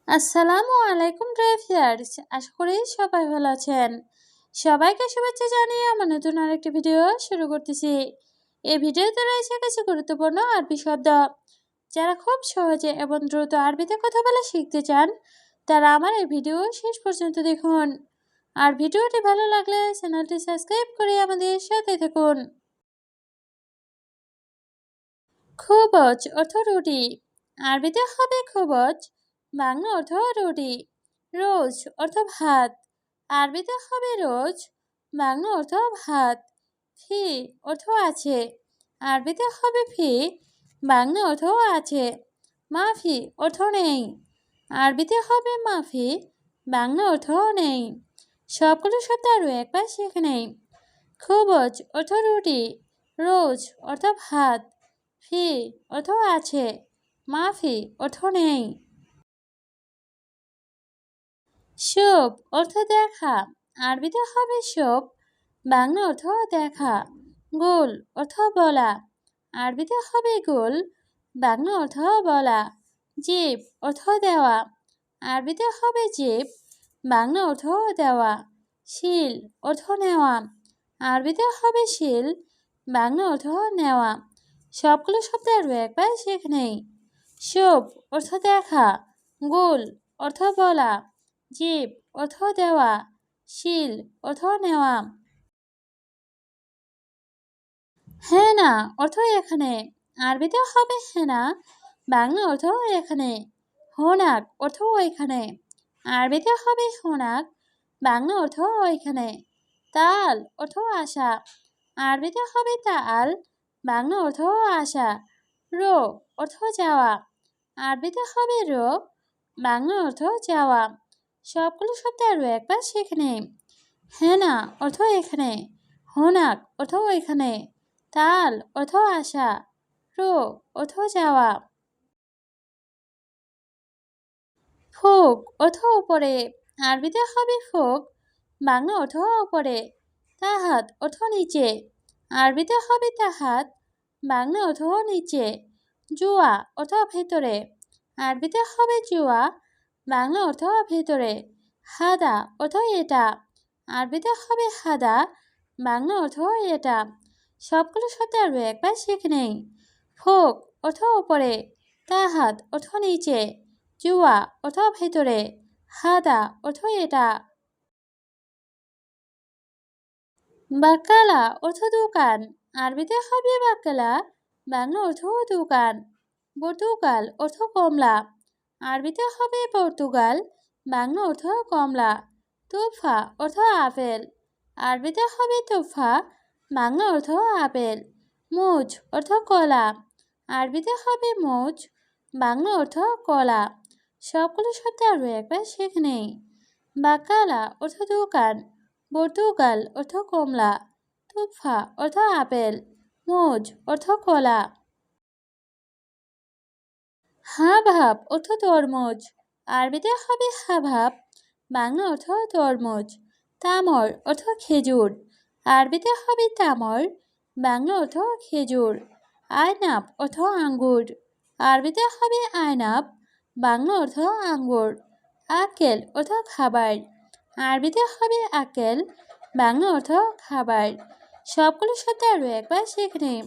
আসসালামু আলাইকুম ড্রাইভার্স, আশা করি সবাই ভালো আছেন। সবাইকে শুভেচ্ছা জানিয়ে আমার নতুন আরেকটি ভিডিও শুরু করতেছি। এই ভিডিওতে রয়েছে কিছু গুরুত্বপূর্ণ আরবি শব্দ। যারা খুব সহজে এবং দ্রুত আরবিতে কথা বলা শিখতে চান, তারা আমার এই ভিডিও শেষ পর্যন্ত দেখুন। আর ভিডিওটি ভালো লাগলে চ্যানেলটি সাবস্ক্রাইব করে আমাদের সাথে থাকুন। খুবজ অর্থ রুটি। আরবিতে হবে খুবজ, বাংলা অর্থ রুটি। রোজ অর্থ ভাত। আরবিতে হবে রোজ, বাংলা অর্থ ভাত। ফি অর্থ আছে। আরবিতে হবে ফি, বাংলা অর্থ আছে। মাফি অর্থ নেই। আরবিতে হবে মাফি, বাংলা অর্থ নেই। সবগুলো শব্দ আরও একবার শিখে নেই। খুবজ অর্থ রুটি, রোজ অর্থ ভাত, ফি অর্থ আছে, মাফি অর্থ নেই। শোভ অর্থ দেখা। আরবিতে হবে শোভ, বাংলা অর্থ দেখা। গোল অর্থ বলা। আরবিতে হবে গোল, বাংলা অর্থ বলা। জিব অর্থ দেওয়া। আরবিতে হবে জিব, বাংলা অর্থ দেওয়া। শিল অর্থ নেওয়া। আরবিতে হবে শিল, বাংলা অর্থ নেওয়া। সবগুলো শব্দ আরও একবার শিখে নেই। শোভ অর্থ দেখা, গোল অর্থ বলা, জিব অর্থ দেওয়া, শিল অর্থ নেওয়া। হেনা অর্থ এখানে। আরবিতে হবে হেনা, বাংলা অর্থ এখানে। হোনাক অর্থ ওইখানে। আরবিতে হবে হোনাক, বাংলা অর্থ ওইখানে। তাল অর্থ আশা। আরবিতে হবে তাল, বাংলা অর্থ আশা। রো অর্থ যাওয়া। আরবিতে হবে রো, বাংলা অর্থ যাওয়া। সবগুলো শব্দ আরও একবার শিখে নেই। হেনা অর্থ এখানে, হোনাক অর্থ ওইখানে, তাল অর্থ আশা, রো অর্থ যাওয়া। ফোক অর্থ উপরে। আরবিতে হবে ফোক, বাংলা অর্থ উপরে। তাহাত অর্থ নিচে। আরবিতে হবে তাহাত, বাংলা অর্থ নিচে। জুয়া অর্থ ভেতরে। আরবিতে হবে জুয়া, বাংলা অর্থ ভেতরে। হাদা অর্থ এটা। আরবিতে হবে হাদা, বাংলা অর্থ এটা। সবগুলো শব্দ আরও একবার শিখে নেই। ফোক অর্থ উপরে, তাহাত অর্থ নিচে, জুয়া অর্থ ভেতরে, হাদা অর্থ এটা। বাকালা অর্থ দোকান। আরবিতে হবে বাকালা, বাংলা অর্থ দোকান। পর্তুগাল অর্থ কমলা। আরবিতে হবে পর্তুগাল, বাংলা অর্থ কমলা। তোফা অর্থ আপেল। আরবিতে হবে তোফা, বাংলা অর্থ আপেল। মুজ অর্থ কলা। আরবিতে হবে মুজ, বাংলা অর্থ কলা। সবগুলো শব্দ আরও একবার শিখে নেই। বাকালা অর্থ দোকান, পর্তুগাল অর্থ কমলা, তোফা অর্থ আপেল, মুজ অর্থ কলা। হাবহাব অর্থ তরমুজ। আরবিতে হবে হাবহাব, বাংলা অর্থ তরমুজ। তামর অর্থ খেজুর। আরবিতে হবে তামর, বাংলা অর্থ খেজুর। আয়নাব অর্থ আঙ্গুর। আরবিতে হবে আয়নাব, বাংলা অর্থ আঙ্গুর। আকেল অর্থ খাবার। আরবিতে হবে আকেল, বাংলা অর্থ খাবার। সবগুলো শব্দ আরও একবার শিখে নিই।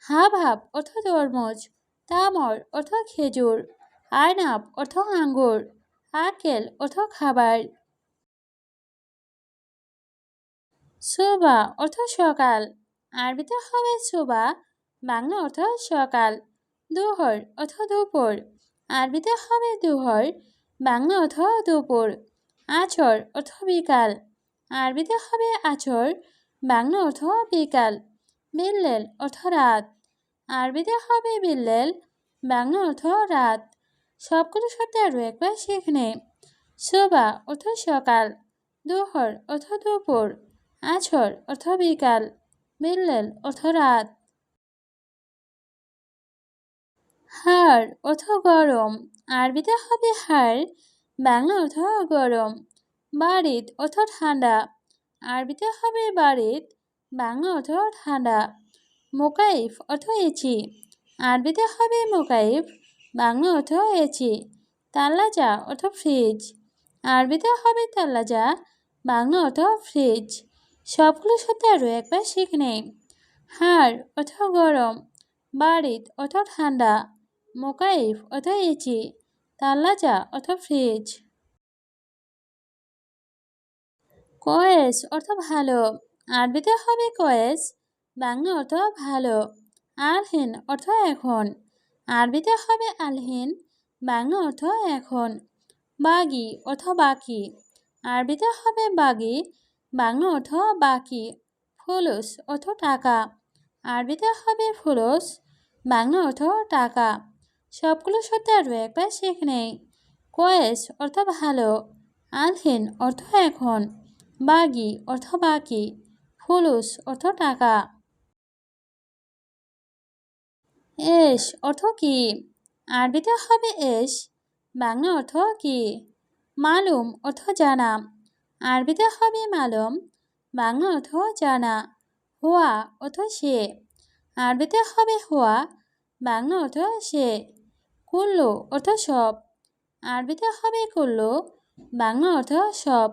হাবহাব অর্থ তরমুজ, তামর অর্থ খেজুর, আয়নাব অর্থ আঙ্গুর, আকেল অর্থ খাবার। সুবা অর্থ সকাল। আরবিতে হবে সুবা, বাংলা অর্থ সকাল। দুহর অর্থ দুপুর। আরবিতে হবে দুহর, বাংলা অর্থ দুপুর। আছর অর্থ বিকাল। আরবিতে হবে আছর, বাংলা অর্থ বিকাল। বিল্লেল অর্থ রাত। আরবিতে হবে বিল্লেল, বাংলা অর্থ রাত। সবগুলো শব্দ আরও একবার শিখে নে। সুবা অর্থ সকাল, দুহর অর্থ দুপুর, আছর অর্থ বিকাল, বিল্লেল অর্থ রাত। হার অর্থ গরম। আরবিতে হবে হার, বাংলা অর্থ গরম। বারিদ অর্থ ঠান্ডা। আরবিতে হবে বারিদ, বাংলা অর্থ ঠান্ডা। মোকাইফ অর্থ এচি। আরবিতে হবে মোকাইফ, বাংলা অর্থ এচি। তাল্লাজা অর্থ ফ্রিজ, আরবিতে হবে তাল্লাজা, বাংলা অর্থ ফ্রিজ। সবগুলো শব্দ আরও একবার শিখে নেই। হাড় অর্থ গরম, বারিদ অর্থ ঠান্ডা, মোকাইফ অর্থ এচি, তাল্লাজা অর্থ ফ্রিজ। কয়েস অর্থ ভালো, আরবিতে হবে কয়েস, বাংলা অর্থ ভালো। আলহিন অর্থ এখন, আরবিতে হবে আলহিন, বাংলা অর্থ এখন। বাগি অর্থ বাকি, আরবিতে হবে বাগি, বাংলা অর্থ বাকি। ফুলুস অর্থ টাকা, আরবিতে হবে ফুলুস, বাংলা অর্থ টাকা। সবগুলো শব্দ আরও একবার শিখে নেই। কয়েস অর্থ ভালো, আলহিন অর্থ এখন, বাগি অর্থ বাকি, ফুলুস অর্থ টাকা। এস অর্থ কি, আরবিতে হবে এস, বাংলা অর্থ কি। মালুম অর্থ জানা, আরবিতে হবে মালুম, বাংলা অর্থ জানা। হুয়া অর্থ সে, আরবিতে হবে হুয়া, বাংলা অর্থ সে। কুল্লু অর্থ সব, আরবিতে হবে কুল্লু, বাংলা অর্থ সব।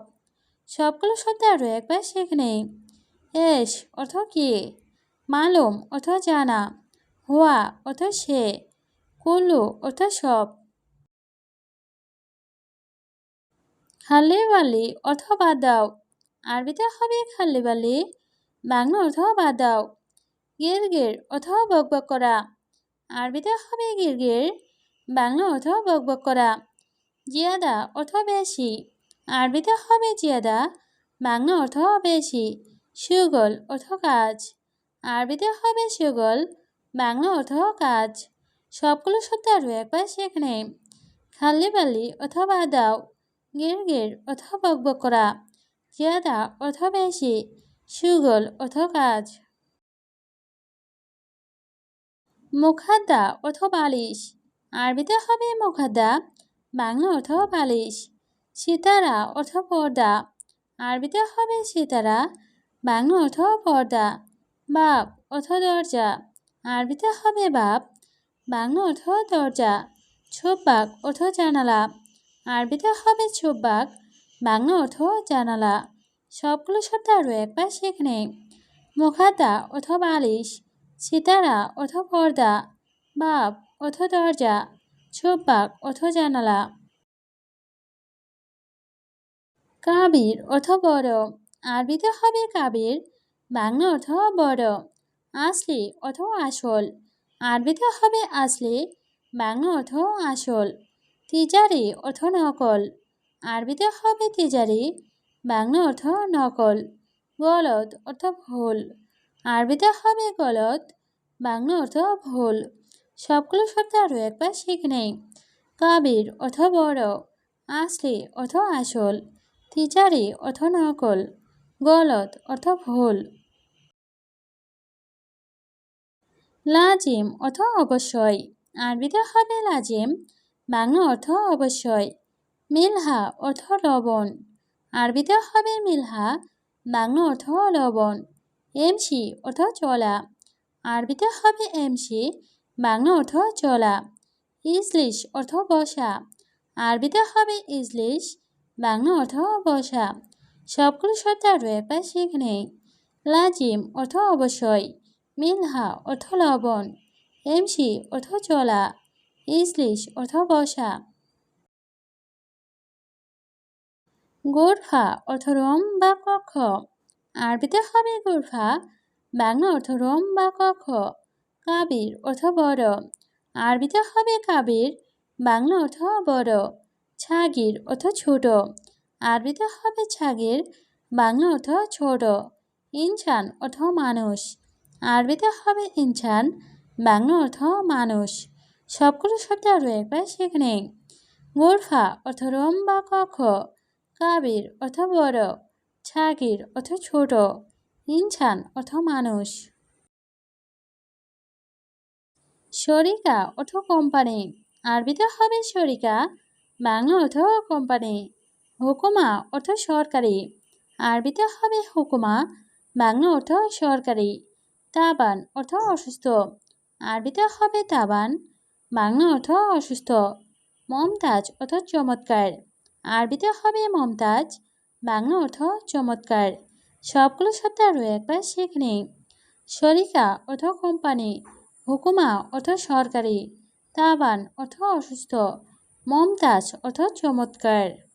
সবগুলো শব্দ আরও একবার শিখে নেই। এস অর্থ কি, মালুম অর্থ জানা, হুয়া অর্থ সে, কুল্লু অর্থ সব। খাল্লিবালি অর্থ বাদ দাও, আরবিতে হবে খাল্লিবালি, বাংলা অর্থ বাদ দাও। গিরগির অর্থ বকবক করা, আরবিতে হবে গিরগির, বাংলা অর্থ বকবক করা। জিয়াদা অর্থ বেশি, আরবিতে হবে জিয়াদা, বাংলা অর্থ বেশি। সুগল অর্থ কাজ, আরবিতে হবে সুগল, বাংলা অর্থ কাজ। সবগুলো শব্দ আরও একবার শিখে নেই। খাল্লিবালি অর্থ বাদ দাও, গিরগির অর্থ বকবক করা, জিয়াদা অর্থ বেশি, সুগল অর্থ কাজ। মুখাদ্দা অর্থ বালিশ, আরবিতে হবে মুখাদ্দা, বাংলা অর্থ বালিশ। সিতারা অর্থ পর্দা, আরবিতে হবে সিতারা, বাংলা অর্থ পর্দা। বাব অর্থ দরজা, আরবিতে হবে বাব, বাংলা অর্থ দরজা। ছোব্বাক অর্থ জানালা, আরবিতে হবে ছোব্বাক, বাংলা অর্থ জানালা। সবগুলো শব্দ আরও একবার শিখে নেই। মুখাদ্দা অর্থ বালিশ, সিতারা অর্থ পর্দা, বাব অর্থ দরজা, ছোব্বাক অর্থ জানালা। কাবির অর্থ বড়, আরবিতে হবে কাবির, বাংলা অর্থ বড়। আসলি অর্থ আসল, আরবিতে হবে আসলি, বাংলা অর্থ আসল। তিজারি অর্থ নকল, আরবিতে হবে তিজারি, বাংলা অর্থ নকল। গলদ অর্থ ভুল, আরবিতে হবে গলদ, বাংলা অর্থ ভুল। সবগুলো শব্দ আরও একবার শিখে নেই। কাবির অর্থ বড়, আসলি অর্থ আসল, তিজারি অর্থ নকল, গলদ অর্থ ভুল। লাজিম অর্থ অবশ্যই, আরবিতে হবে লাজিম, বাংলা অর্থ অবশ্যই। মিলহা অর্থ লবণ, আরবিতে হবে মিলহা, বাংলা অর্থ লবণ। এমসি অর্থ চলা, আরবিতে হবে এমসি, বাংলা অর্থ চলা। ইজলিশ অর্থ বসা, আরবিতে হবে ইজলিশ, বাংলা অর্থ বসা। সবগুলো শব্দ আরও একবার শিখে নেই। লাজিম অর্থ অবশ্যই, মিলহা অর্থ লবণ, এমসি অর্থ চলা, ইজলিশ অর্থ বসা। গোরফা অর্থ রুম বা কক্ষ, আরবিতে হবে গোরফা, বাংলা অর্থ রুম বা কক্ষ। কাবির অর্থ বড়, আরবিতে হবে কাবির, বাংলা অর্থ বড়। ছাগির অর্থ ছোট, আরবিতে হবে ছাগির, বাংলা অর্থ ছোট। ইনসান অর্থ মানুষ, আরবিতে হবে ইনসান, বাংলা অর্থ মানুষ। সবগুলো শব্দ আরও একবার শিখে নেই। গোরফা অর্থ রুম বা কক্ষ, কাবির অর্থ বড়, ছাগির অর্থ ছোট, ইনসান অর্থ মানুষ। শরিকা অর্থ কোম্পানি, আরবিতে হবে শরিকা, বাংলা অর্থ কোম্পানি। হুকুমা অর্থ সরকারি, আরবিতে হবে হুকুমা, বাংলা অর্থ সরকারি। তাবান অর্থ অসুস্থ, আরবিতে হবে তাবান, বাংলা অর্থ অসুস্থ। মমতাজ অর্থ চমৎকার, আরবিতে হবে মমতাজ, বাংলা অর্থ চমৎকার। সবগুলো শব্দ আরও একবার শিখে নিই। শরিকা অর্থ কোম্পানি, হুকুমা অর্থ সরকারি, তাবান অর্থ অসুস্থ, মমতাজ অর্থ চমৎকার।